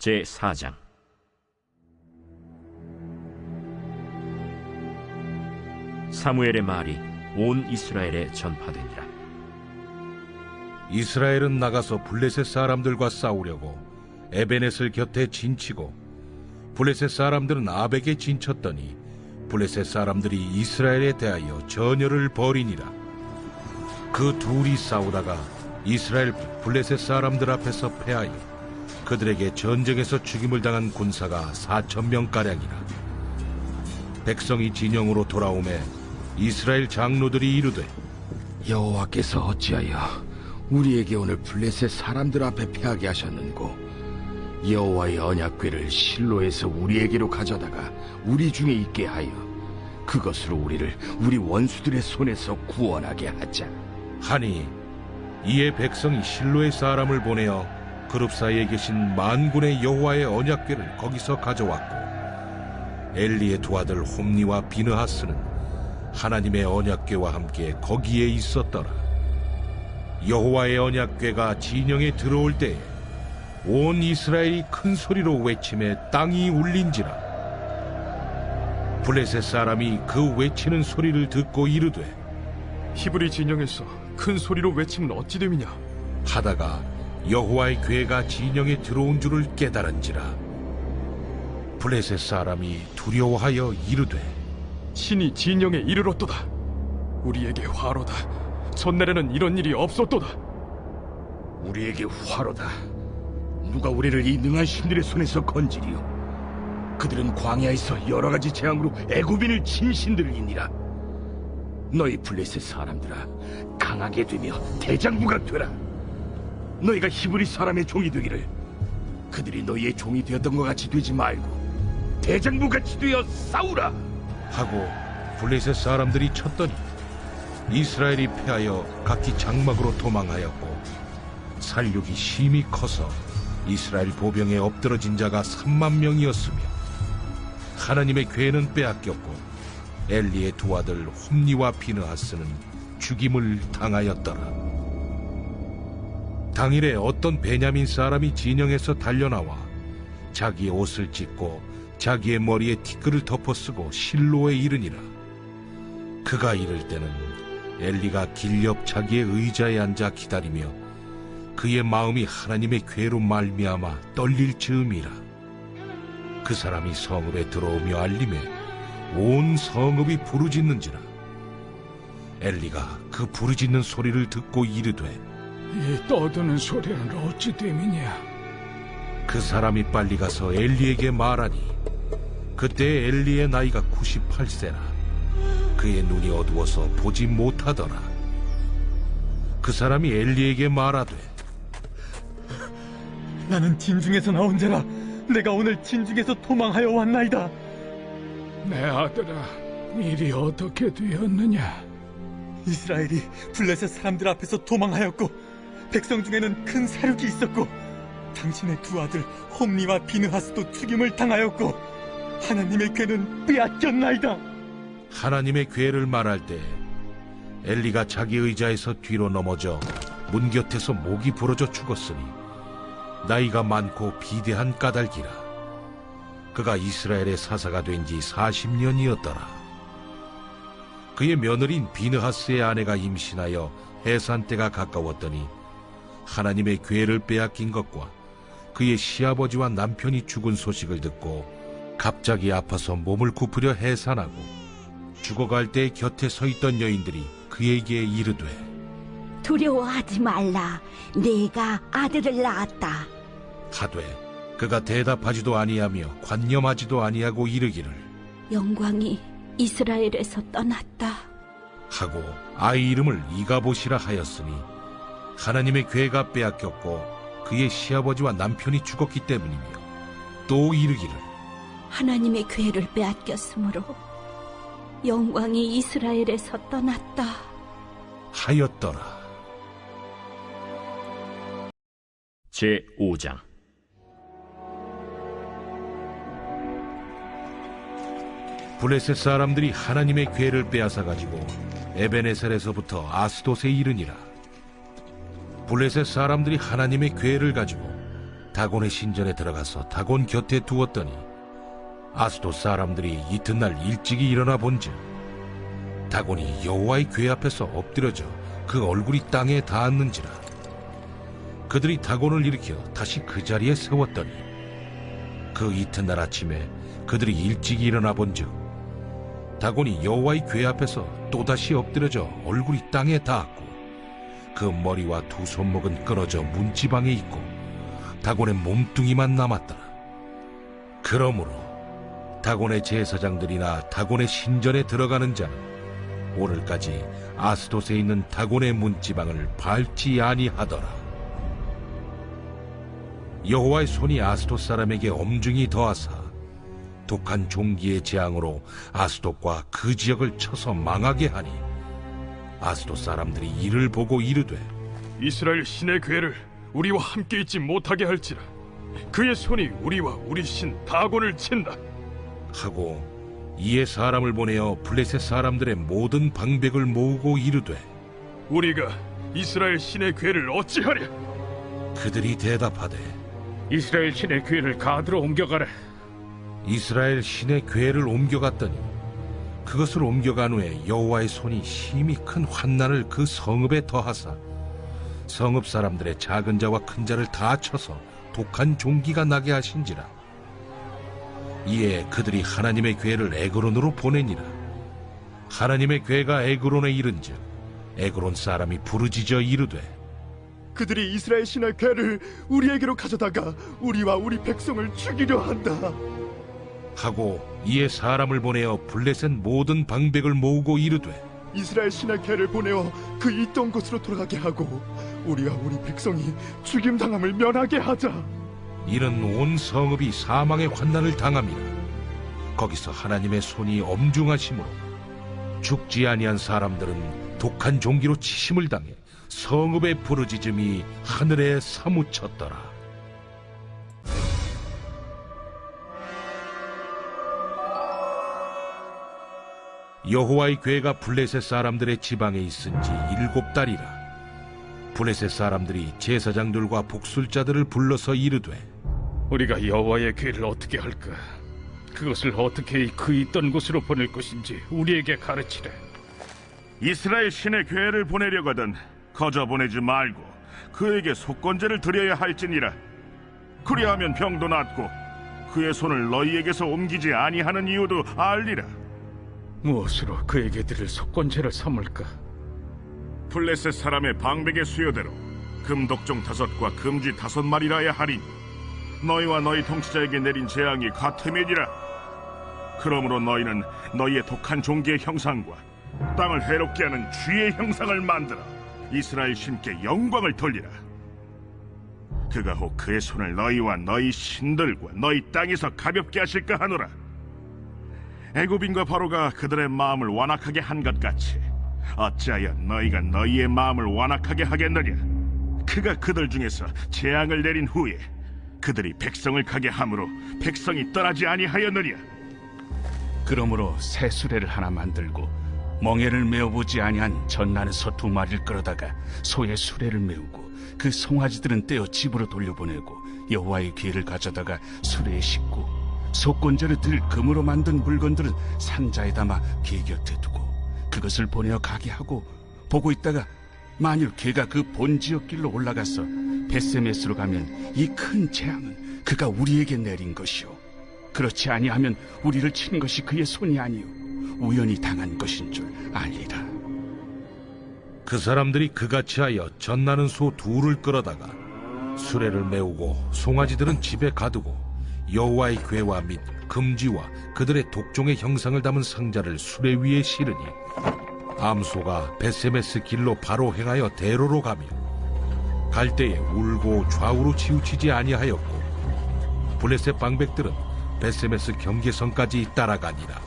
제4장. 사무엘의 말이 온 이스라엘에 전파되니라. 이스라엘은 나가서 블레셋 사람들과 싸우려고 에베넷을 곁에 진치고, 블레셋 사람들은 아벡에 진쳤더니 블레셋 사람들이 이스라엘에 대하여 전열을 벌이니라. 그 둘이 싸우다가 이스라엘 블레셋 사람들 앞에서 패하여 그들에게 전쟁에서 죽임을 당한 군사가 4,000명가량이라. 백성이 진영으로 돌아오매 이스라엘 장로들이 이르되, 여호와께서 어찌하여 우리에게 오늘 블레셋 사람들 앞에 패하게 하셨는고, 여호와의 언약궤를 실로에서 우리에게로 가져다가 우리 중에 있게 하여 그것으로 우리를 우리 원수들의 손에서 구원하게 하자 하니, 이에 백성이 실로의 사람을 보내어 그룹 사이에 계신 만군의 여호와의 언약궤를 거기서 가져왔고, 엘리의 두 아들 홈니와 비느하스는 하나님의 언약궤와 함께 거기에 있었더라. 여호와의 언약궤가 진영에 들어올 때에 온 이스라엘이 큰 소리로 외치매 땅이 울린지라. 블레셋 사람이 그 외치는 소리를 듣고 이르되, 히브리 진영에서 큰 소리로 외치면 어찌 됨이냐 하다가 여호와의 궤가 진영에 들어온 줄을 깨달은지라. 블레셋 사람이 두려워하여 이르되, 신이 진영에 이르렀도다. 우리에게 화로다. 전날에는 이런 일이 없었도다. 우리에게 화로다. 누가 우리를 이 능한 신들의 손에서 건지리요? 그들은 광야에서 여러 가지 재앙으로 애굽인을 친 신들이니라. 너희 블레셋 사람들아, 강하게 되며 대장부가 되라. 너희가 히브리 사람의 종이 되기를, 그들이 너희의 종이 되었던 것 같이 되지 말고 대장부같이 되어 싸우라 하고 블레셋 사람들이 쳤더니 이스라엘이 패하여 각기 장막으로 도망하였고, 살육이 심히 커서 이스라엘 보병에 엎드러진 자가 3만 명이었으며, 하나님의 궤는 빼앗겼고 엘리의 두 아들 홈니와 비느하스는 죽임을 당하였더라. 당일에 어떤 베냐민 사람이 진영에서 달려나와 자기의 옷을 찢고 자기의 머리에 티끌을 덮어쓰고 실로에 이르니라. 그가 이를 때는 엘리가 길 옆 자기의 의자에 앉아 기다리며 그의 마음이 하나님의 궤로 말미암아 떨릴 즈음이라. 그 사람이 성읍에 들어오며 알림에 온 성읍이 부르짖는지라. 엘리가 그 부르짖는 소리를 듣고 이르되, 이 떠드는 소리는 어찌 됨이냐? 그 사람이 빨리 가서 엘리에게 말하니, 그때 엘리의 나이가 98세라. 그의 눈이 어두워서 보지 못하더라. 그 사람이 엘리에게 말하되, 나는 진중에서 나온 자라. 내가 오늘 진중에서 도망하여 왔나이다. 내 아들아, 일이 어떻게 되었느냐? 이스라엘이 블레셋 사람들 앞에서 도망하였고, 백성 중에는 큰 사륙이 있었고, 당신의 두 아들 홈니와 비느하스도 죽임을 당하였고, 하나님의 궤는 빼앗겼나이다. 하나님의 궤를 말할 때 엘리가 자기 의자에서 뒤로 넘어져 문 곁에서 목이 부러져 죽었으니 나이가 많고 비대한 까닭이라. 그가 이스라엘의 사사가 된 지 40년이었더라. 그의 며느리인 비느하스의 아내가 임신하여 해산 때가 가까웠더니 하나님의 궤를 빼앗긴 것과 그의 시아버지와 남편이 죽은 소식을 듣고 갑자기 아파서 몸을 굽으려 해산하고, 죽어갈 때 곁에 서 있던 여인들이 그에게 이르되, 두려워하지 말라. 내가 아들을 낳았다 하되 그가 대답하지도 아니하며 관념하지도 아니하고 이르기를, 영광이 이스라엘에서 떠났다 하고 아이 이름을 이가봇이라 하였으니 하나님의 궤가 빼앗겼고 그의 시아버지와 남편이 죽었기 때문이며, 또 이르기를, 하나님의 궤를 빼앗겼으므로 영광이 이스라엘에서 떠났다 하였더라. 제5장. 블레셋 사람들이 하나님의 궤를 빼앗아 가지고 에베네셀에서부터 아스돗에 이르니라. 블레셋 사람들이 하나님의 궤를 가지고 다곤의 신전에 들어가서 다곤 곁에 두었더니 아스돗 사람들이 이튿날 일찍이 일어나 본즉 다곤이 여호와의 궤 앞에서 엎드려져 그 얼굴이 땅에 닿았는지라. 그들이 다곤을 일으켜 다시 그 자리에 세웠더니 그 이튿날 아침에 그들이 일찍이 일어나 본즉 다곤이 여호와의 궤 앞에서 또다시 엎드려져 얼굴이 땅에 닿았고 그 머리와 두 손목은 끊어져 문지방에 있고 다곤의 몸뚱이만 남았더라. 그러므로 다곤의 제사장들이나 다곤의 신전에 들어가는 자는 오늘까지 아스돗에 있는 다곤의 문지방을 밟지 아니하더라. 여호와의 손이 아스돗 사람에게 엄중히 더하사 독한 종기의 재앙으로 아스돗과 그 지역을 쳐서 망하게 하니 아스돗 사람들이 이를 보고 이르되 이스라엘 신의 궤를 우리와 함께 있지 못하게 할지라. 그의 손이 우리와 우리 신 다곤을 친다 하고 이에 사람을 보내어 블레셋 사람들의 모든 방백을 모으고 이르되 우리가 이스라엘 신의 궤를 어찌하랴? 그들이 대답하되 이스라엘 신의 궤를 가드로 옮겨가라. 이스라엘 신의 궤를 옮겨갔더니 그것을 옮겨간 후에 여호와의 손이 심히 큰 환난을 그 성읍에 더하사 성읍 사람들의 작은 자와 큰 자를 다 쳐서 독한 종기가 나게 하신지라. 이에 그들이 하나님의 궤를 에그론으로 보내니라. 하나님의 궤가 에그론에 이른즉 에그론 사람이 부르짖어 이르되 그들이 이스라엘 신의 궤를 우리에게로 가져다가 우리와 우리 백성을 죽이려 한다 하고 이에 사람을 보내어 블레셋 모든 방백을 모으고 이르되 이스라엘 신의 궤를 보내어 그 있던 곳으로 돌아가게 하고 우리와 우리 백성이 죽임당함을 면하게 하자. 이는 온 성읍이 사망의 환난을 당함이라. 거기서 하나님의 손이 엄중하심으로 죽지 아니한 사람들은 독한 종기로 치심을 당해 성읍의 부르짖음이 하늘에 사무쳤더라. 여호와의 궤가 블레셋 사람들의 지방에 있은 지 7달이라. 블레셋 사람들이 제사장들과 복술자들을 불러서 이르되 우리가 여호와의 궤를 어떻게 할까? 그것을 어떻게 그 있던 곳으로 보낼 것인지 우리에게 가르치라. 이스라엘 신의 궤를 보내려거든 거저 보내지 말고 그에게 속건제를 드려야 할지니라. 그리하면 병도 낫고 그의 손을 너희에게서 옮기지 아니하는 이유도 알리라. 무엇으로 그에게 드릴 속건제를 삼을까? 블레셋 사람의 방백의 수요대로 금독종 5과 금쥐 5마리라야 하리니 너희와 너희 통치자에게 내린 재앙이 같음이니라. 그러므로 너희는 너희의 독한 종기의 형상과 땅을 해롭게 하는 쥐의 형상을 만들어 이스라엘 신께 영광을 돌리라. 그가 혹 그의 손을 너희와 너희 신들과 너희 땅에서 가볍게 하실까 하노라. 애굽인과 바로가 그들의 마음을 완악하게 한 것 같이 어찌하여 너희가 너희의 마음을 완악하게 하겠느냐. 그가 그들 중에서 재앙을 내린 후에 그들이 백성을 가게 함으로 백성이 떠나지 아니하였느냐. 그러므로 새 수레를 하나 만들고 멍에를 메어보지 아니한 젖나는 소 2마리를 끌어다가 소의 수레를 메우고 그 송아지들은 떼어 집으로 돌려보내고 여호와의 궤를 가져다가 수레에 싣고 속건제를 들 금으로 만든 물건들은 상자에 담아 궤 곁에 두고 그것을 보내어 가게 하고 보고 있다가 만일 궤가 그 본지역 길로 올라가서 벳세메스로 가면 이 큰 재앙은 그가 우리에게 내린 것이요 그렇지 아니하면 우리를 친 것이 그의 손이 아니요 우연히 당한 것인 줄 알리라. 그 사람들이 그같이 하여 젖나는 소 2를 끌어다가 수레를 메우고 송아지들은 집에 가두고 여호와의 궤와 및 금쥐와 그들의 독종의 형상을 담은 상자를 수레 위에 실으니 암소가 벳세메스 길로 바로 행하여 대로로 가며 갈 때에 울고 좌우로 치우치지 아니하였고 블레셋 방백들은 벳세메스 경계선까지 따라가니라.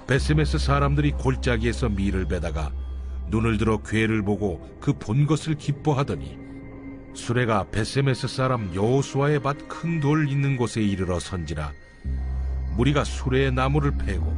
벳세메스 사람들이 골짜기에서 밀을 베다가 눈을 들어 궤를 보고 그 본 것을 기뻐하더니 수레가 벳세메스 사람 여호수아의 밭 큰 돌 있는 곳에 이르러 선지라. 무리가 수레의 나무를 패고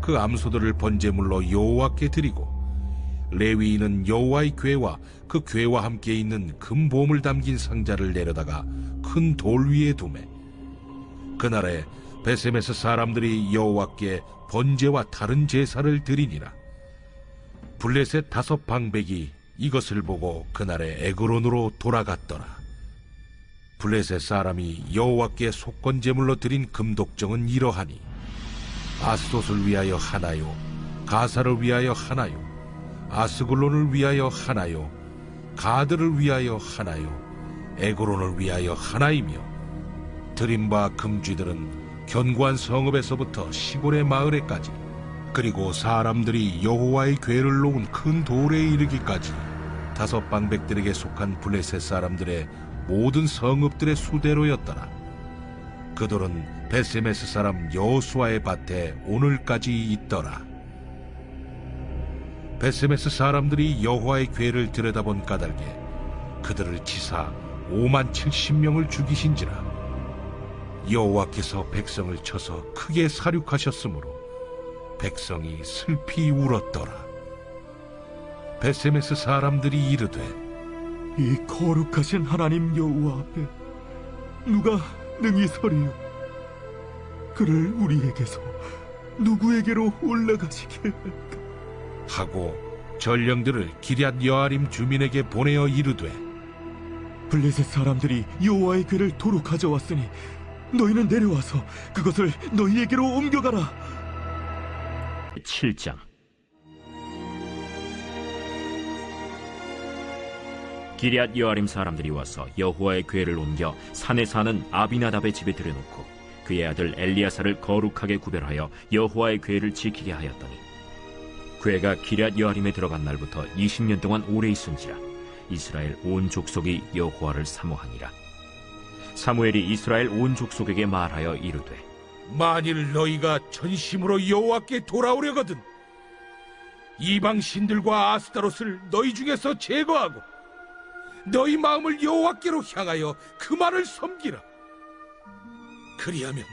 그 암소들을 번제물로 여호와께 드리고 레위인은 여호와의 궤와 그 궤와 함께 있는 금보물 담긴 상자를 내려다가 큰 돌 위에 두매. 그날에 베셈에서 사람들이 여호와께 번제와 다른 제사를 드리니라. 블레셋 5 방백이 이것을 보고 그날에 에그론으로 돌아갔더라. 블레셋 사람이 여호와께 속건 제물로 드린 금독정은 이러하니 아스돗을 위하여 하나요, 가사를 위하여 하나요, 아스글론을 위하여 하나요, 가드를 위하여 하나요, 에그론을 위하여 하나이며, 드린 바 금쥐들은 견고한 성읍에서부터 시골의 마을에까지, 그리고 사람들이 여호와의 궤를 놓은 큰 돌에 이르기까지 5 방백들에게 속한 블레셋 사람들의 모든 성읍들의 수대로였더라. 그 돌은 베세메스 사람 여호수아의 밭에 오늘까지 있더라. 베세메스 사람들이 여호와의 궤를 들여다본 까닭에 그들을 치사 57,000명을 죽이신지라. 여호와께서 백성을 쳐서 크게 사륙하셨으므로 백성이 슬피 울었더라. 베세메스 사람들이 이르되 이 거룩하신 하나님 여호와 앞에 누가 능히 서리요? 그를 우리에게서 누구에게로 올라가시게 할까? 하고 전령들을 기럇 여아림 주민에게 보내어 이르되 블레셋 사람들이 여호와의 궤를 도로 가져왔으니 너희는 내려와서 그것을 너희에게로 옮겨가라. 7장. 기럇 여아림 사람들이 와서 여호와의 궤를 옮겨 산에 사는 아비나답의 집에 들여놓고 그의 아들 엘리야사를 거룩하게 구별하여 여호와의 궤를 지키게 하였더니 궤가 기럇 여아림에 들어간 날부터 20년 동안 오래 있은지라. 이스라엘 온 족속이 여호와를 사모하니라. 사무엘이 이스라엘 온 족속에게 말하여 이르되 만일 너희가 전심으로 여호와께 돌아오려거든 이방 신들과 아스타롯을 너희 중에서 제거하고 너희 마음을 여호와께로 향하여 그만을 섬기라. 그리하면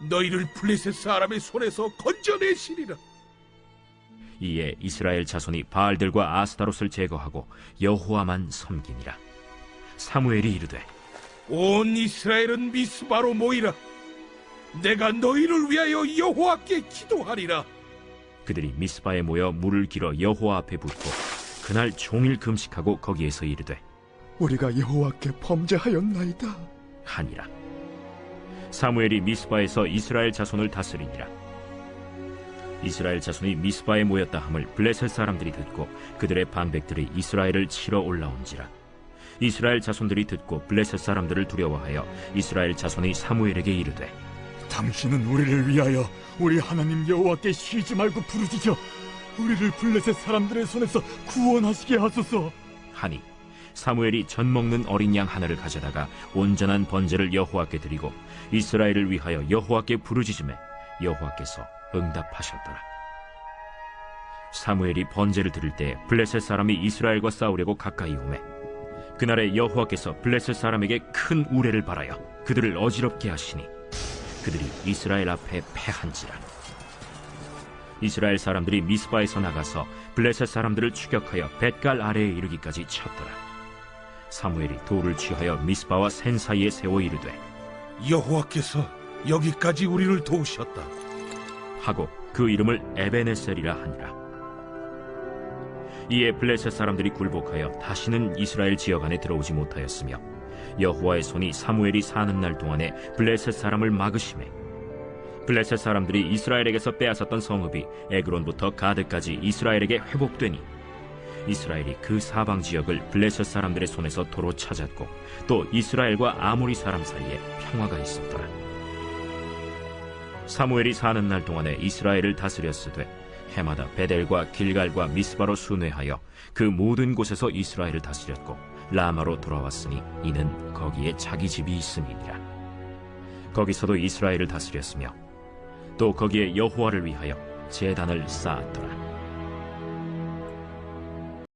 너희를 블레셋 사람의 손에서 건져내시리라. 이에 이스라엘 자손이 바알들과 아스타롯을 제거하고 여호와만 섬기니라. 사무엘이 이르되 온 이스라엘은 미스바로 모이라. 내가 너희를 위하여 여호와께 기도하리라. 그들이 미스바에 모여 물을 길어 여호와 앞에 붓고 그날 종일 금식하고 거기에서 이르되 우리가 여호와께 범죄하였나이다 하니라. 사무엘이 미스바에서 이스라엘 자손을 다스리니라. 이스라엘 자손이 미스바에 모였다 함을 블레셋 사람들이 듣고 그들의 방백들이 이스라엘을 치러 올라온지라. 이스라엘 자손들이 듣고 블레셋 사람들을 두려워하여 이스라엘 자손이 사무엘에게 이르되 당신은 우리를 위하여 우리 하나님 여호와께 쉬지 말고 부르짖어 우리를 블레셋 사람들의 손에서 구원하시게 하소서 하니 사무엘이 전 먹는 어린 양 하나를 가져다가 온전한 번제를 여호와께 드리고 이스라엘을 위하여 여호와께 부르짖음에 여호와께서 응답하셨더라. 사무엘이 번제를 드릴 때 블레셋 사람이 이스라엘과 싸우려고 가까이 오매 그날에 여호와께서 블레셋 사람에게 큰 우레를 발하여 그들을 어지럽게 하시니 그들이 이스라엘 앞에 패한지라. 이스라엘 사람들이 미스바에서 나가서 블레셋 사람들을 추격하여 벳갈 아래에 이르기까지 쳤더라. 사무엘이 돌을 취하여 미스바와 센 사이에 세워 이르되 여호와께서 여기까지 우리를 도우셨다 하고 그 이름을 에베네셀이라 하니라. 이에 블레셋 사람들이 굴복하여 다시는 이스라엘 지역 안에 들어오지 못하였으며 여호와의 손이 사무엘이 사는 날 동안에 블레셋 사람을 막으시매 블레셋 사람들이 이스라엘에게서 빼앗았던 성읍이 에그론부터 가드까지 이스라엘에게 회복되니 이스라엘이 그 사방 지역을 블레셋 사람들의 손에서 도로 찾았고 또 이스라엘과 아모리 사람 사이에 평화가 있었더라. 사무엘이 사는 날 동안에 이스라엘을 다스렸으되 해마다 베델과 길갈과 미스바로 순회하여 그 모든 곳에서 이스라엘을 다스렸고 라마로 돌아왔으니 이는 거기에 자기 집이 있음이니라. 거기서도 이스라엘을 다스렸으며 또 거기에 여호와를 위하여 제단을 쌓았더라.